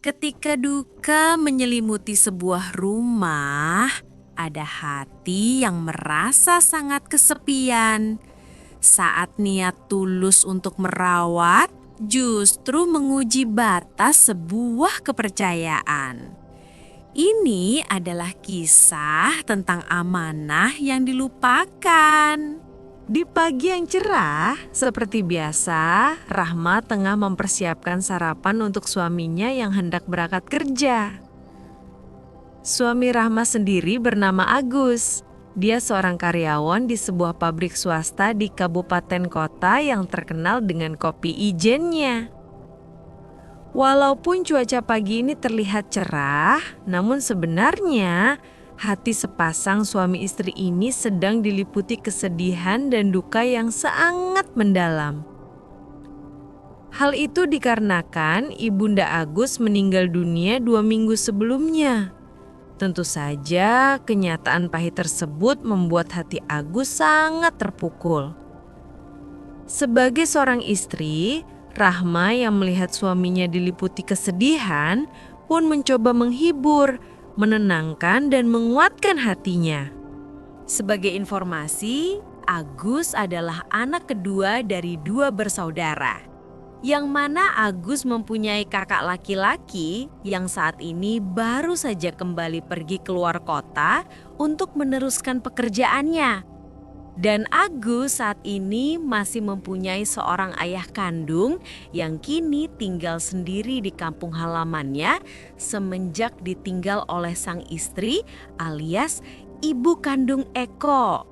Ketika duka menyelimuti sebuah rumah, ada hati yang merasa sangat kesepian. Saat niat tulus untuk merawat, justru menguji batas sebuah kepercayaan. Ini adalah kisah tentang amanah yang dilupakan. Di pagi yang cerah, seperti biasa, Rahma tengah mempersiapkan sarapan untuk suaminya yang hendak berangkat kerja. Suami Rahma sendiri bernama Agus. Dia seorang karyawan di sebuah pabrik swasta di kabupaten kota yang terkenal dengan kopi ijennya. Walaupun cuaca pagi ini terlihat cerah, namun sebenarnya hati sepasang suami istri ini sedang diliputi kesedihan dan duka yang sangat mendalam. Hal itu dikarenakan Ibunda Agus meninggal dunia 2 minggu sebelumnya. Tentu saja kenyataan pahit tersebut membuat hati Agus sangat terpukul. Sebagai seorang istri, Rahma yang melihat suaminya diliputi kesedihan pun mencoba menghibur, menenangkan dan menguatkan hatinya. Sebagai informasi, Agus adalah anak kedua dari 2 bersaudara. Yang mana Agus mempunyai kakak laki-laki yang saat ini baru saja kembali pergi keluar kota untuk meneruskan pekerjaannya. Dan Agus saat ini masih mempunyai seorang ayah kandung yang kini tinggal sendiri di kampung halamannya semenjak ditinggal oleh sang istri alias ibu kandung Eko.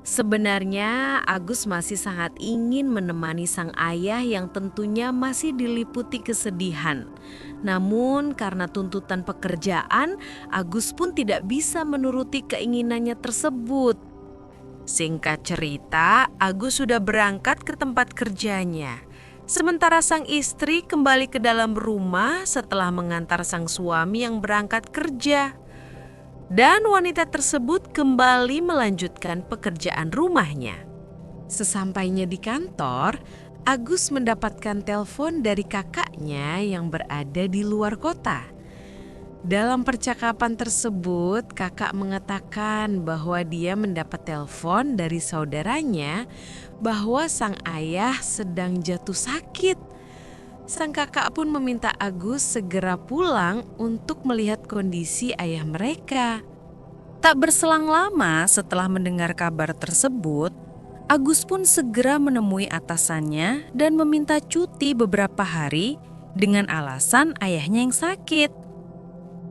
Sebenarnya Agus masih sangat ingin menemani sang ayah yang tentunya masih diliputi kesedihan. Namun karena tuntutan pekerjaan, Agus pun tidak bisa menuruti keinginannya tersebut. Singkat cerita, Agus sudah berangkat ke tempat kerjanya. Sementara sang istri kembali ke dalam rumah setelah mengantar sang suami yang berangkat kerja. Dan wanita tersebut kembali melanjutkan pekerjaan rumahnya. Sesampainya di kantor, Agus mendapatkan telepon dari kakaknya yang berada di luar kota. Dalam percakapan tersebut, kakak mengatakan bahwa dia mendapat telepon dari saudaranya bahwa sang ayah sedang jatuh sakit. Sang kakak pun meminta Agus segera pulang untuk melihat kondisi ayah mereka. Tak berselang lama setelah mendengar kabar tersebut, Agus pun segera menemui atasannya dan meminta cuti beberapa hari dengan alasan ayahnya yang sakit.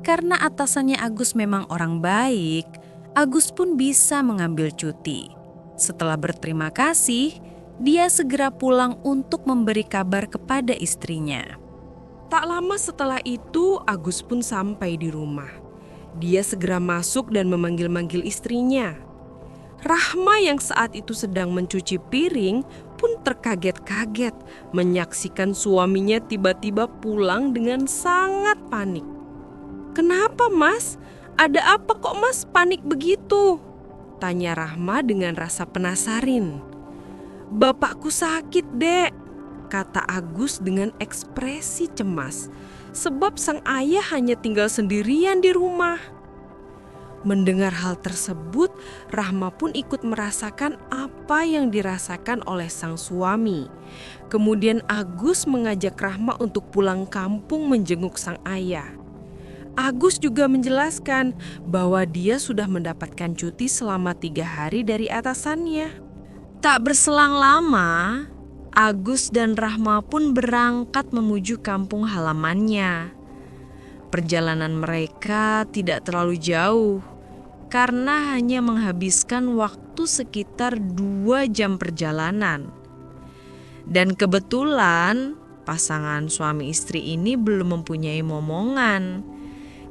Karena atasannya Agus memang orang baik, Agus pun bisa mengambil cuti. Setelah berterima kasih, dia segera pulang untuk memberi kabar kepada istrinya. Tak lama setelah itu, Agus pun sampai di rumah. Dia segera masuk dan memanggil-manggil istrinya. Rahma yang saat itu sedang mencuci piring pun terkaget-kaget menyaksikan suaminya tiba-tiba pulang dengan sangat panik. "Kenapa, Mas? Ada apa kok Mas panik begitu?" tanya Rahma dengan rasa penasaran. "Bapakku sakit, Dek," kata Agus dengan ekspresi cemas, sebab sang ayah hanya tinggal sendirian di rumah. Mendengar hal tersebut, Rahma pun ikut merasakan apa yang dirasakan oleh sang suami. Kemudian Agus mengajak Rahma untuk pulang kampung menjenguk sang ayah. Agus juga menjelaskan bahwa dia sudah mendapatkan cuti selama 3 hari dari atasannya. Tak berselang lama, Agus dan Rahma pun berangkat menuju kampung halamannya. Perjalanan mereka tidak terlalu jauh karena hanya menghabiskan waktu sekitar 2 jam perjalanan. Dan kebetulan pasangan suami istri ini belum mempunyai momongan.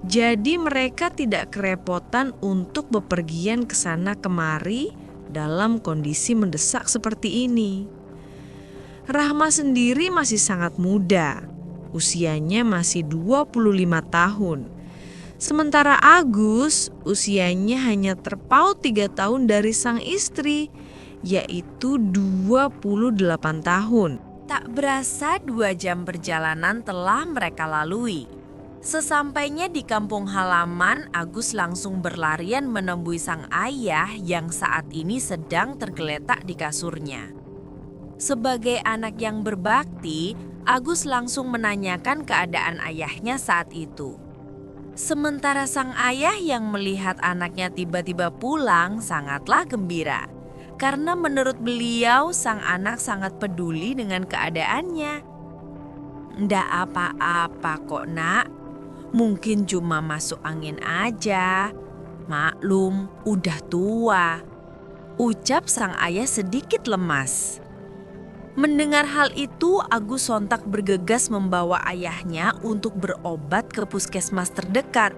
Jadi mereka tidak kerepotan untuk bepergian ke sana kemari dalam kondisi mendesak seperti ini. Rahma sendiri masih sangat muda, usianya masih 25 tahun. Sementara Agus usianya hanya terpaut 3 tahun dari sang istri, yaitu 28 tahun. Tak berasa 2 jam perjalanan telah mereka lalui. Sesampainya di kampung halaman, Agus langsung berlarian menemui sang ayah yang saat ini sedang tergeletak di kasurnya. Sebagai anak yang berbakti, Agus langsung menanyakan keadaan ayahnya saat itu. Sementara sang ayah yang melihat anaknya tiba-tiba pulang sangatlah gembira. Karena menurut beliau sang anak sangat peduli dengan keadaannya. Ndak apa-apa kok nak, mungkin cuma masuk angin aja. Maklum, udah tua. Ucap sang ayah sedikit lemas. Mendengar hal itu, Agus sontak bergegas membawa ayahnya untuk berobat ke puskesmas terdekat.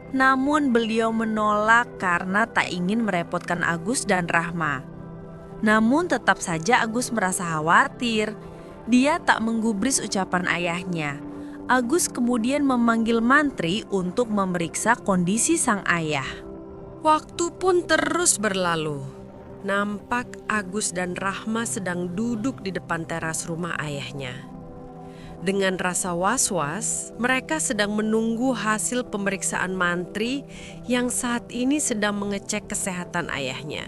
Namun beliau menolak karena tak ingin merepotkan Agus dan Rahma. Namun tetap saja Agus merasa khawatir. Dia tak menggubris ucapan ayahnya. Agus kemudian memanggil mantri untuk memeriksa kondisi sang ayah. Waktu pun terus berlalu. Nampak Agus dan Rahma sedang duduk di depan teras rumah ayahnya. Dengan rasa was-was, mereka sedang menunggu hasil pemeriksaan mantri yang saat ini sedang mengecek kesehatan ayahnya.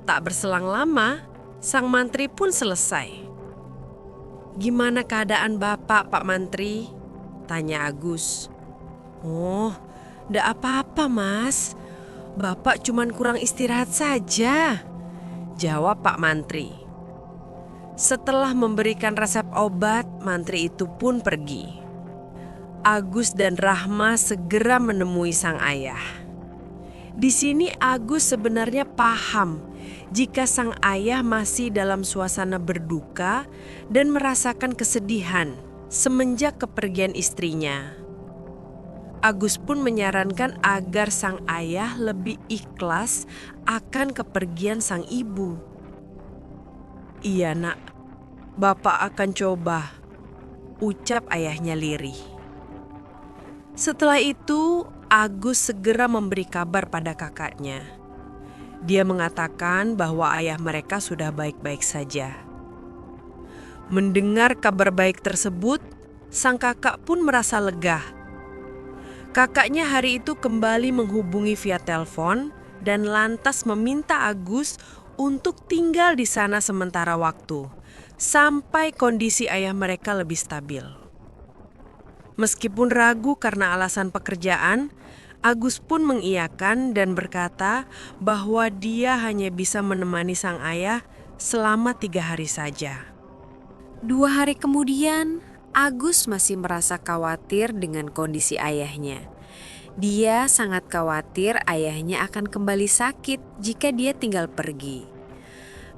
Tak berselang lama, sang mantri pun selesai. "Gimana keadaan Bapak, Pak Mantri?" tanya Agus. "Oh, ndak apa-apa Mas. Bapak cuman kurang istirahat saja," jawab Pak Mantri. Setelah memberikan resep obat, mantri itu pun pergi. Agus dan Rahma segera menemui sang ayah. Di sini Agus sebenarnya paham jika sang ayah masih dalam suasana berduka dan merasakan kesedihan semenjak kepergian istrinya. Agus pun menyarankan agar sang ayah lebih ikhlas akan kepergian sang ibu. "Iya nak, Bapak akan coba," ucap ayahnya lirih. Setelah itu, Agus segera memberi kabar pada kakaknya. Dia mengatakan bahwa ayah mereka sudah baik-baik saja. Mendengar kabar baik tersebut, sang kakak pun merasa lega. Kakaknya hari itu kembali menghubungi via telepon dan lantas meminta Agus untuk tinggal di sana sementara waktu, sampai kondisi ayah mereka lebih stabil. Meskipun ragu karena alasan pekerjaan, Agus pun mengiyakan dan berkata bahwa dia hanya bisa menemani sang ayah selama 3 hari saja. 2 hari kemudian, Agus masih merasa khawatir dengan kondisi ayahnya. Dia sangat khawatir ayahnya akan kembali sakit jika dia tinggal pergi.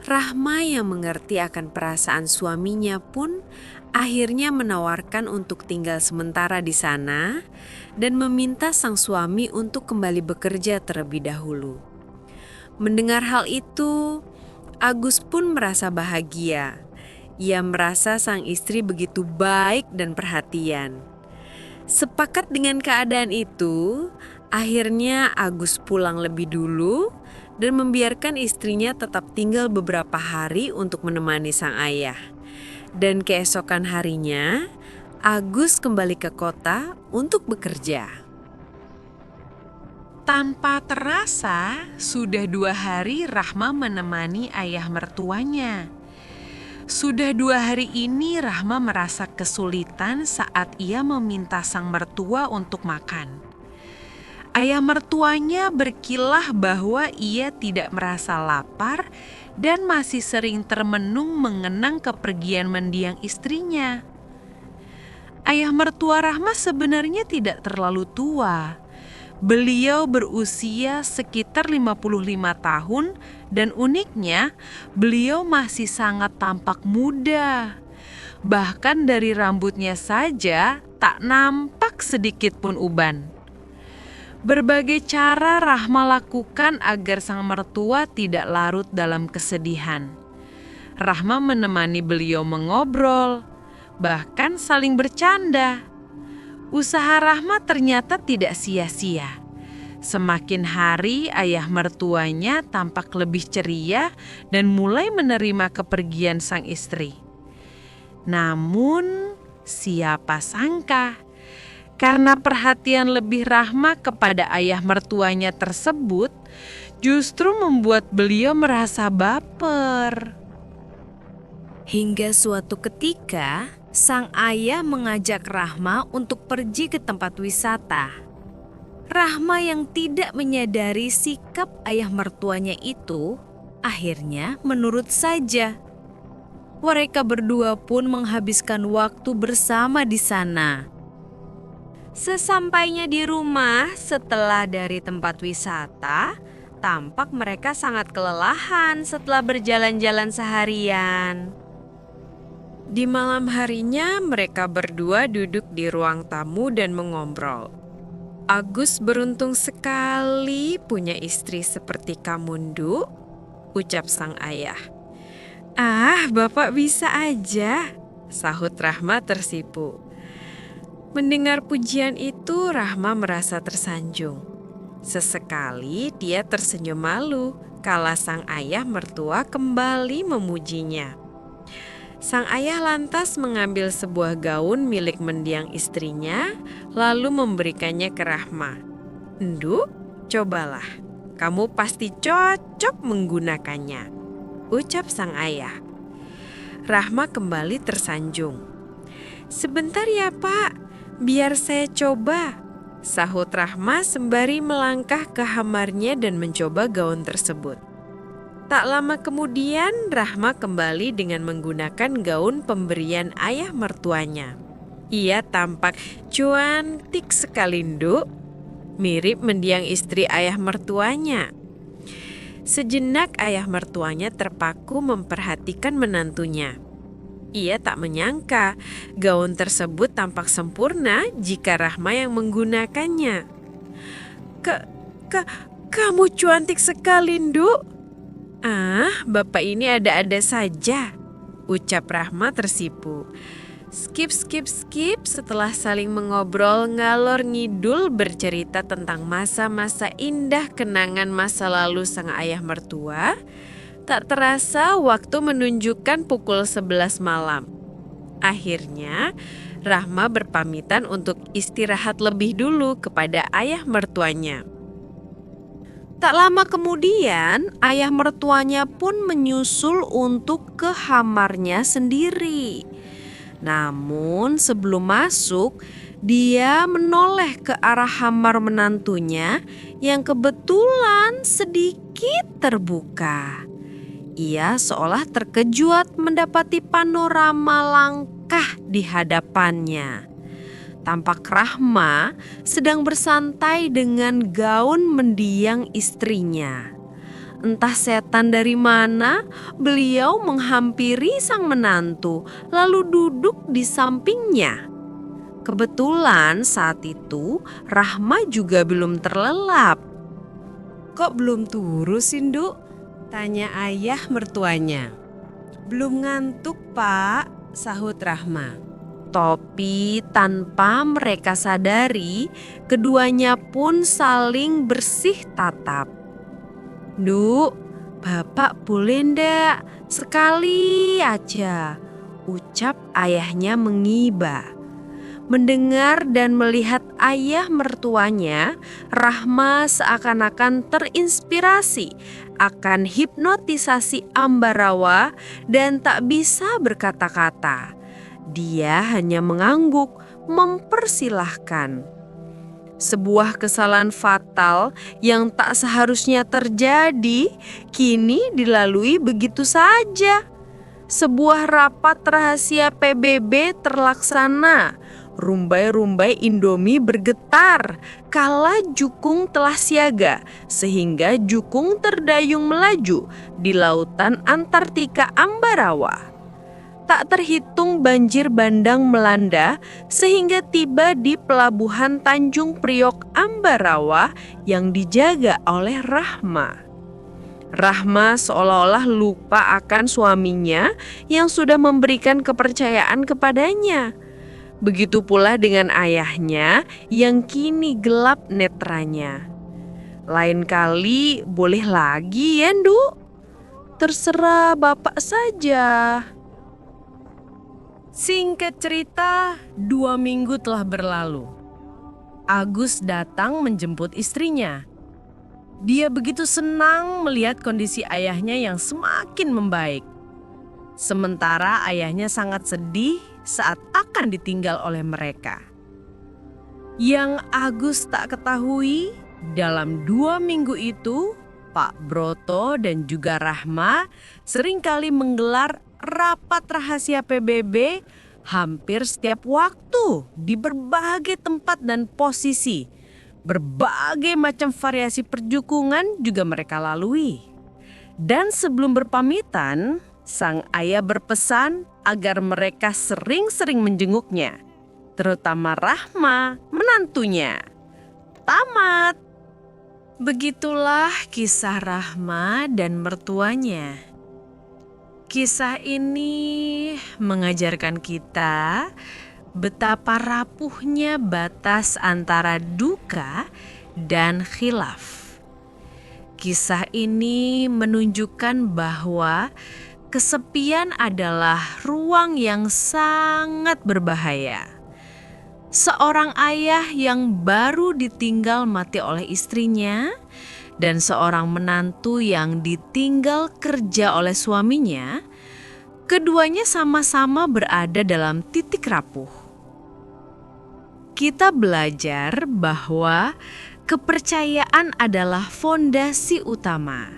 Rahma yang mengerti akan perasaan suaminya pun akhirnya menawarkan untuk tinggal sementara di sana dan meminta sang suami untuk kembali bekerja terlebih dahulu. Mendengar hal itu, Agus pun merasa bahagia. Ia merasa sang istri begitu baik dan perhatian. Sepakat dengan keadaan itu, akhirnya Agus pulang lebih dulu dan membiarkan istrinya tetap tinggal beberapa hari untuk menemani sang ayah. Dan keesokan harinya, Agus kembali ke kota untuk bekerja. Tanpa terasa, sudah 2 hari Rahma menemani ayah mertuanya. Sudah 2 hari ini Rahma merasa kesulitan saat ia meminta sang mertua untuk makan. Ayah mertuanya berkilah bahwa ia tidak merasa lapar dan masih sering termenung mengenang kepergian mendiang istrinya. Ayah mertua Rahma sebenarnya tidak terlalu tua. Beliau berusia sekitar 55 tahun dan uniknya beliau masih sangat tampak muda. Bahkan dari rambutnya saja tak nampak sedikit pun uban. Berbagai cara Rahma lakukan agar sang mertua tidak larut dalam kesedihan. Rahma menemani beliau mengobrol, bahkan saling bercanda. Usaha Rahma ternyata tidak sia-sia. Semakin hari ayah mertuanya tampak lebih ceria dan mulai menerima kepergian sang istri. Namun, siapa sangka karena perhatian lebih Rahma kepada ayah mertuanya tersebut justru membuat beliau merasa baper. Hingga suatu ketika, sang ayah mengajak Rahma untuk pergi ke tempat wisata. Rahma yang tidak menyadari sikap ayah mertuanya itu, akhirnya menurut saja. Mereka berdua pun menghabiskan waktu bersama di sana. Sesampainya di rumah setelah dari tempat wisata, tampak mereka sangat kelelahan setelah berjalan-jalan seharian. Di malam harinya mereka berdua duduk di ruang tamu dan mengobrol. Agus beruntung sekali punya istri seperti kamu, Ndu, ucap sang ayah. Ah, Bapak bisa aja, sahut Rahma tersipu. Mendengar pujian itu, Rahma merasa tersanjung. Sesekali dia tersenyum malu kala sang ayah mertua kembali memujinya. Sang ayah lantas mengambil sebuah gaun milik mendiang istrinya, lalu memberikannya ke Rahma. Ndu, cobalah, kamu pasti cocok menggunakannya, ucap sang ayah. Rahma kembali tersanjung. Sebentar ya Pak, biar saya coba, sahut Rahma sembari melangkah ke kamarnya dan mencoba gaun tersebut. Tak lama kemudian Rahma kembali dengan menggunakan gaun pemberian ayah mertuanya. Ia tampak cantik sekali, Nduk, mirip mendiang istri ayah mertuanya. Sejenak ayah mertuanya terpaku memperhatikan menantunya. Ia tak menyangka gaun tersebut tampak sempurna jika Rahma yang menggunakannya. Kamu cantik sekali, Nduk. Ah, Bapak ini ada-ada saja, ucap Rahma tersipu. Skip setelah saling mengobrol ngalor ngidul bercerita tentang masa-masa indah kenangan masa lalu sang ayah mertua. Tak terasa waktu menunjukkan pukul 11 malam. Akhirnya Rahma berpamitan untuk istirahat lebih dulu kepada ayah mertuanya. Tak lama kemudian ayah mertuanya pun menyusul untuk ke kamarnya sendiri. Namun sebelum masuk, dia menoleh ke arah kamar menantunya yang kebetulan sedikit terbuka. Ia seolah terkejut mendapati panorama langkah di hadapannya. Tampak Rahma sedang bersantai dengan gaun mendiang istrinya. Entah setan dari mana, beliau menghampiri sang menantu lalu duduk di sampingnya. Kebetulan saat itu Rahma juga belum terlelap. Kok belum turun sih, Nduk? Tanya ayah mertuanya. Belum ngantuk, Pak, sahut Rahma. Tapi tanpa mereka sadari, keduanya pun saling bersih tatap. Nduk, Bapak boleh ndak? Sekali aja, ucap ayahnya mengiba. Mendengar dan melihat ayah mertuanya, Rahma seakan-akan terinspirasi akan hipnotisasi Ambarawa dan tak bisa berkata-kata. Dia hanya mengangguk, mempersilahkan. Sebuah kesalahan fatal yang tak seharusnya terjadi, kini dilalui begitu saja. Sebuah rapat rahasia PBB terlaksana. Rumbai-rumbai Indomie bergetar kala Jukung telah siaga, sehingga Jukung terdayung melaju di lautan Antartika Ambarawa. Tak terhitung banjir bandang melanda sehingga tiba di pelabuhan Tanjung Priok Ambarawa yang dijaga oleh Rahma. Rahma seolah-olah lupa akan suaminya yang sudah memberikan kepercayaan kepadanya. Begitu pula dengan ayahnya yang kini gelap netranya. Lain kali boleh lagi ya, Nduk? Terserah Bapak saja. Singkat cerita, 2 minggu telah berlalu. Agus datang menjemput istrinya. Dia begitu senang melihat kondisi ayahnya yang semakin membaik. Sementara ayahnya sangat sedih saat akan ditinggal oleh mereka. Yang Agus tak ketahui, dalam 2 minggu itu, Pak Broto dan juga Rahma seringkali menggelar rapat rahasia PBB hampir setiap waktu di berbagai tempat dan posisi. Berbagai macam variasi perjukungan juga mereka lalui. Dan sebelum berpamitan, sang ayah berpesan agar mereka sering-sering menjenguknya, terutama Rahma, menantunya. Tamat. Begitulah kisah Rahma dan mertuanya. Kisah ini mengajarkan kita betapa rapuhnya batas antara duka dan khilaf. Kisah ini menunjukkan bahwa kesepian adalah ruang yang sangat berbahaya. Seorang ayah yang baru ditinggal mati oleh istrinya dan seorang menantu yang ditinggal kerja oleh suaminya, keduanya sama-sama berada dalam titik rapuh. Kita belajar bahwa kepercayaan adalah fondasi utama.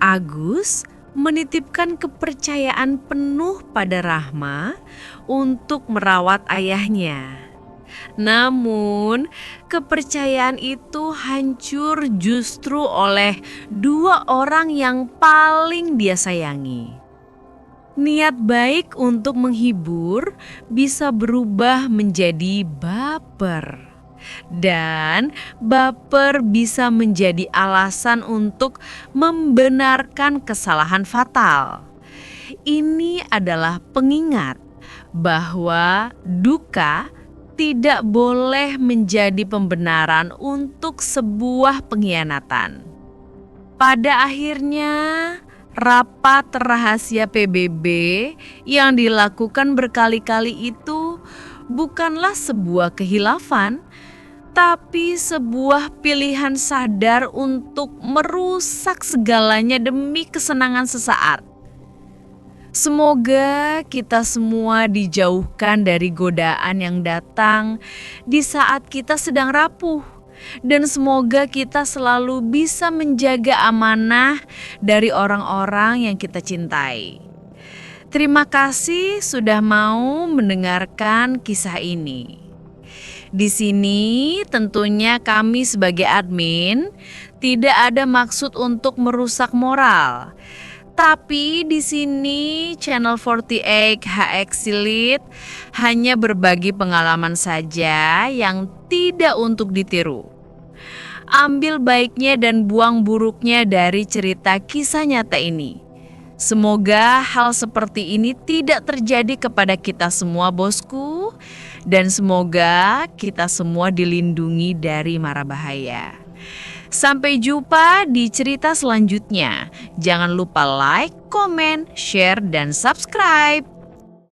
Agus menitipkan kepercayaan penuh pada Rahma untuk merawat ayahnya. Namun, kepercayaan itu hancur justru oleh 2 orang yang paling dia sayangi. Niat baik untuk menghibur bisa berubah menjadi baper. Dan baper bisa menjadi alasan untuk membenarkan kesalahan fatal. Ini adalah pengingat bahwa duka tidak boleh menjadi pembenaran untuk sebuah pengkhianatan. Pada akhirnya, rapat rahasia PBB yang dilakukan berkali-kali itu bukanlah sebuah kehilafan, tapi sebuah pilihan sadar untuk merusak segalanya demi kesenangan sesaat. Semoga kita semua dijauhkan dari godaan yang datang di saat kita sedang rapuh. Dan semoga kita selalu bisa menjaga amanah dari orang-orang yang kita cintai. Terima kasih sudah mau mendengarkan kisah ini. Di sini tentunya kami sebagai admin tidak ada maksud untuk merusak moral. Tapi di sini Channel 48 HX Silit hanya berbagi pengalaman saja yang tidak untuk ditiru. Ambil baiknya dan buang buruknya dari cerita kisah nyata ini. Semoga hal seperti ini tidak terjadi kepada kita semua, bosku. Dan semoga kita semua dilindungi dari mara bahaya. Sampai jumpa di cerita selanjutnya. Jangan lupa like, komen, share, dan subscribe.